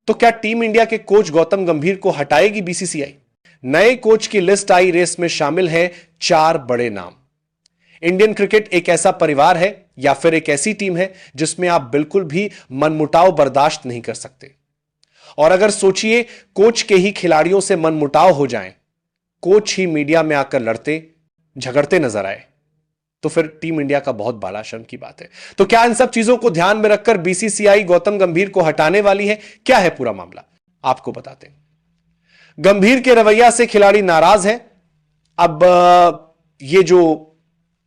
तो क्या team India के कोच गौतम गंभीर को हटाएगी बीसीसीआई? नए कोच की लिस्ट आई, रेस में शामिल है 4 बड़े नाम। इंडियन क्रिकेट एक ऐसा परिवार है या फिर एक ऐसी टीम है जिसमें आप बिल्कुल भी मनमुटाव बर्दाश्त नहीं कर सकते। और अगर सोचिए कोच के ही खिलाड़ियों से मनमुटाव हो जाए, कोच ही मीडिया में आकर लड़ते झगड़ते नजर आए, तो फिर टीम इंडिया का बहुत बड़ा शर्म की बात है। तो क्या इन सब चीजों को ध्यान में रखकर बीसीसीआई गौतम गंभीर को हटाने वाली है? क्या है पूरा मामला, आपको बताते हैं। गंभीर के रवैया से खिलाड़ी नाराज हैं। अब ये जो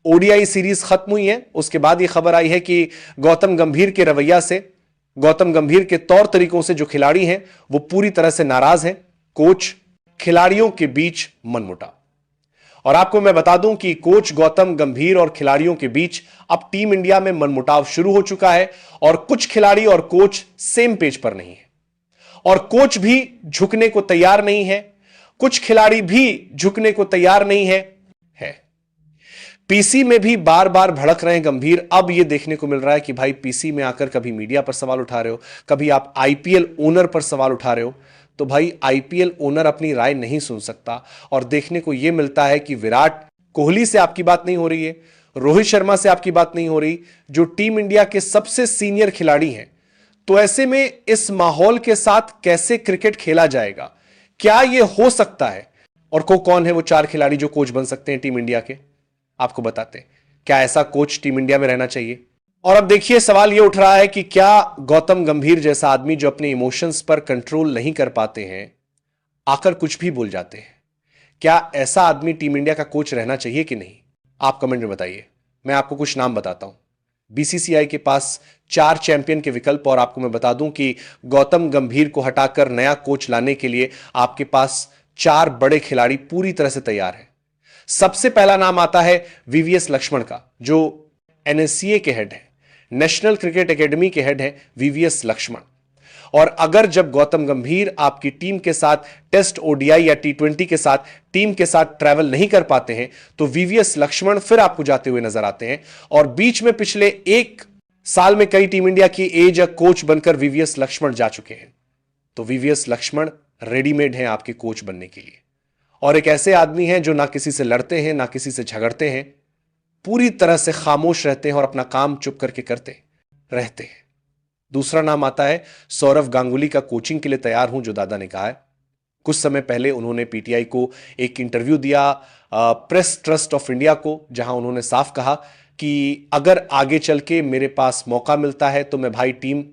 ओडीआई सीरीज खत्म हुई है, उसके बाद ये खबर आई है कि गौतम गंभीर के रवैया से, गौतम गंभीर के तौर तरीकों से जो खिलाड़ी हैं वो पूरी तरह से नाराज हैं। कोच खिलाड़ियों के बीच मनमुटाव। और आपको मैं बता दूं कि कोच गौतम गंभीर और खिलाड़ियों के बीच अब टीम इंडिया में मनमुटाव शुरू हो चुका है और कुछ खिलाड़ी और कोच सेम पेज पर नहीं है और कोच भी झुकने को तैयार नहीं है, कुछ खिलाड़ी भी झुकने को तैयार नहीं है। पीसी में भी बार बार भड़क रहे हैं गंभीर। अब यह देखने को मिल रहा है कि भाई पीसी में आकर कभी मीडिया पर सवाल उठा रहे हो, कभी आप आईपीएल ओनर पर सवाल उठा रहे हो। तो भाई आईपीएल ओनर अपनी राय नहीं सुन सकता और देखने को यह मिलता है कि विराट कोहली से आपकी बात नहीं हो रही है, रोहित शर्मा से आपकी बात नहीं हो रही, जो टीम इंडिया के सबसे सीनियर खिलाड़ी हैं। तो ऐसे में इस माहौल के साथ कैसे क्रिकेट खेला जाएगा? क्या यह हो सकता है? और कौन है वो 4 खिलाड़ी जो कोच बन सकते हैं टीम इंडिया के? आपको बताते हैं। क्या ऐसा कोच टीम इंडिया में रहना चाहिए? और अब देखिए सवाल यह उठ रहा है कि क्या गौतम गंभीर जैसा आदमी जो अपने इमोशंस पर कंट्रोल नहीं कर पाते हैं, आकर कुछ भी बोल जाते हैं, क्या ऐसा आदमी टीम इंडिया का कोच रहना चाहिए कि नहीं? आप कमेंट में बताइए। मैं आपको कुछ नाम बताता हूं। बीसीसीआई के पास 4 चैंपियन के विकल्प, और आपको मैं बता दूं कि गौतम गंभीर को हटाकर नया कोच लाने के लिए आपके पास 4 बड़े खिलाड़ी पूरी तरह से तैयार हैं। सबसे पहला नाम आता है वीवीएस लक्ष्मण का, जो एनएससीए के हेड है, नेशनल क्रिकेट एकेडमी के हेड है वीवीएस लक्ष्मण। और अगर जब गौतम गंभीर आपकी टीम के साथ टेस्ट, ओडीआई या टी20 के साथ टीम के साथ ट्रैवल नहीं कर पाते हैं, तो वीवीएस लक्ष्मण फिर आपको जाते हुए नजर आते हैं। और बीच में पिछले 1 साल में कई टीम इंडिया की एज या कोच बनकर वीवीएस लक्ष्मण जा चुके हैं। तो वीवीएस लक्ष्मण रेडीमेड हैं आपके कोच बनने के लिए। और एक ऐसे आदमी हैं जो ना किसी से लड़ते हैं, ना किसी से झगड़ते हैं, पूरी तरह से खामोश रहते हैं और अपना काम चुप करके करते रहते हैं। दूसरा नाम आता है सौरव गांगुली का, कोचिंग के लिए तैयार हूं, जो दादा ने कहा है। कुछ समय पहले उन्होंने पीटीआई को एक इंटरव्यू दिया, प्रेस ट्रस्ट ऑफ इंडिया को, जहां उन्होंने साफ कहा कि अगर आगे चल के मेरे पास मौका मिलता है तो मैं भाई टीम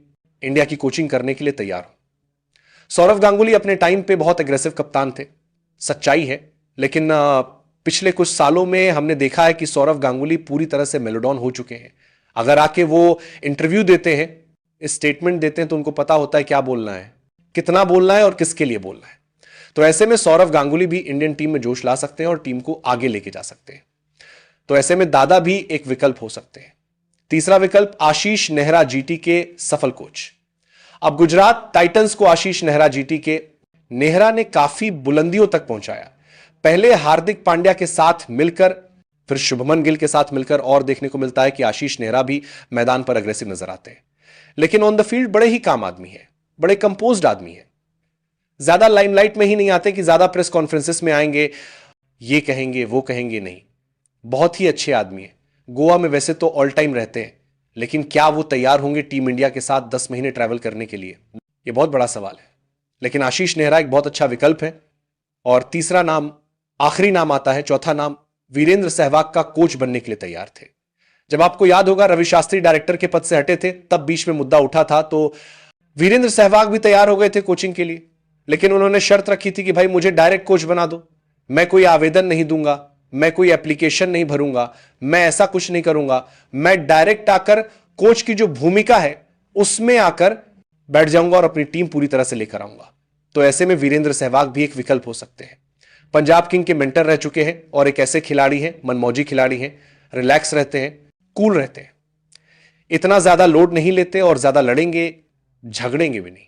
इंडिया की कोचिंग करने के लिए तैयार हूं। सौरव गांगुली अपने टाइम पे बहुत एग्रेसिव कप्तान थे, सच्चाई है, लेकिन पिछले कुछ सालों में हमने देखा है कि सौरव गांगुली पूरी तरह से मेलोडॉन हो चुके हैं। अगर आके वो इंटरव्यू देते हैं, स्टेटमेंट देते हैं, तो उनको पता होता है क्या बोलना है, कितना बोलना है और किसके लिए बोलना है। तो ऐसे में सौरव गांगुली भी इंडियन टीम में जोश ला सकते हैं और टीम को आगे लेके जा सकते हैं। तो ऐसे में दादा भी एक विकल्प हो सकते हैं। तीसरा विकल्प आशीष नेहरा, जीटी के सफल कोच। अब गुजरात टाइटंस को आशीष नेहरा, जीटी के नेहरा ने काफी बुलंदियों तक पहुंचाया। पहले हार्दिक पांड्या के साथ मिलकर, फिर शुभमन गिल के साथ मिलकर, और देखने को मिलता है कि आशीष नेहरा भी मैदान पर अग्रेसिव नजर आते हैं। लेकिन ऑन द फील्ड बड़े ही काम आदमी है, बड़े कंपोज्ड आदमी है, ज्यादा लाइमलाइट में ही नहीं आते कि ज्यादा प्रेस कॉन्फ्रेंसेस में आएंगे, ये कहेंगे वो कहेंगे, नहीं। बहुत ही अच्छे आदमी है। गोवा में वैसे तो ऑल टाइम रहते हैं, लेकिन क्या वो तैयार होंगे टीम इंडिया के साथ 10 महीने ट्रैवल करने के लिए? यह बहुत बड़ा सवाल है। लेकिन आशीष नेहरा एक बहुत अच्छा विकल्प है। और तीसरा नाम, आखिरी नाम आता है, चौथा नाम, वीरेंद्र सहवाग का कोच बनने के लिए तैयार थे। जब आपको याद होगा रवि शास्त्री डायरेक्टर के पद से हटे थे, तब बीच में मुद्दा उठा था, तो वीरेंद्र सहवाग भी तैयार हो गए थे कोचिंग के लिए। लेकिन उन्होंने शर्त रखी थी कि भाई मुझे डायरेक्ट कोच बना दो, मैं कोई आवेदन नहीं दूंगा, मैं कोई एप्लीकेशन नहीं भरूंगा, मैं ऐसा कुछ नहीं करूंगा, मैं डायरेक्ट आकर कोच की जो भूमिका है उसमें आकर बैठ जाऊंगा और अपनी टीम पूरी तरह से लेकर आऊंगा। तो ऐसे में वीरेंद्र सहवाग भी एक विकल्प हो सकते हैं। पंजाब किंग के मेंटर रह चुके हैं और एक ऐसे खिलाड़ी हैं, मनमौजी खिलाड़ी हैं, रिलैक्स रहते हैं, कूल रहते हैं, इतना ज्यादा लोड नहीं लेते और ज्यादा लड़ेंगे झगड़ेंगे भी नहीं।